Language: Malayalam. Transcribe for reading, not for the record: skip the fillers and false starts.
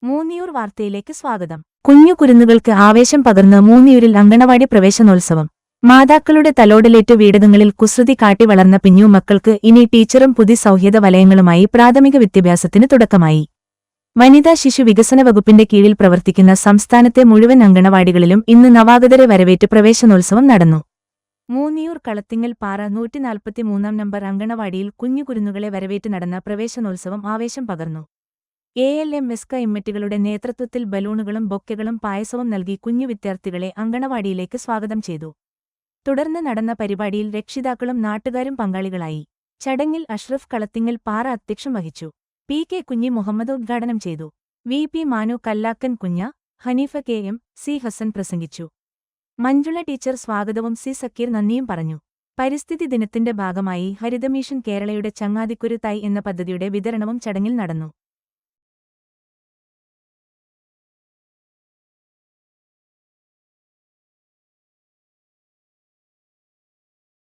മൂന്നിയൂർ വാർത്തയിലേക്ക് സ്വാഗതം. കുഞ്ഞു കുരുന്നുകൾക്ക് ആവേശം പകർന്ന് മൂന്നിയൂരിൽ അങ്കണവാടി പ്രവേശനോത്സവം. മാതാക്കളുടെ തലോടലേറ്റ് വീടകങ്ങളിൽ കുസൃതി കാട്ടി വളർന്ന പിഞ്ഞു മക്കൾക്ക് ഇനി ടീച്ചറും പുതിയ സൗഹൃദ വലയങ്ങളുമായി പ്രാഥമിക വിദ്യാഭ്യാസത്തിന് തുടക്കമായി. വനിതാ ശിശു വികസന വകുപ്പിന്റെ കീഴിൽ പ്രവർത്തിക്കുന്ന സംസ്ഥാനത്തെ മുഴുവൻ അങ്കണവാടികളിലും ഇന്ന് നവാഗതരെ വരവേറ്റ് പ്രവേശനോത്സവം നടന്നു. മൂന്നിയൂർ കളത്തിങ്ങൽ പാറ 143 നമ്പർ അങ്കണവാടിയിൽ കുഞ്ഞു കുരുന്നുകളെ വരവേറ്റ് നടന്ന പ്രവേശനോത്സവം ആവേശം പകർന്നു. ALMSK ഇമ്മറ്റുകളുടെ നേതൃത്വത്തിൽ ബലൂണുകളും ബൊക്കെകളും പായസവും നൽകി കുഞ്ഞു വിദ്യാർത്ഥികളെ അങ്കണവാടിയിലേക്ക് സ്വാഗതം ചെയ്തു. തുടർന്ന് നടന്ന പരിപാടിയിൽ രക്ഷിതാക്കളും നാട്ടുകാരും പങ്കാളികളായി. ചടങ്ങിൽ അഷ്റഫ് കളത്തിങ്ങൽ പാറ അധ്യക്ഷം വഹിച്ചു. PK കുഞ്ഞി മുഹമ്മദ് ഉദ്ഘാടനം ചെയ്തു. VP മാനു കല്ലാക്കൻ കുഞ്ഞ, ഹനീഫ KM, C ഹസൻ പ്രസംഗിച്ചു. മഞ്ജുള ടീച്ചർ സ്വാഗതവും C സക്കീർ നന്ദിയും പറഞ്ഞു. പരിസ്ഥിതി ദിനത്തിന്റെ ഭാഗമായി ഹരിതമിഷൻ കേരളയുടെ ചങ്ങാതിക്കുരു തൈ എന്ന പദ്ധതിയുടെ വിതരണവും ചടങ്ങിൽ നടന്നു.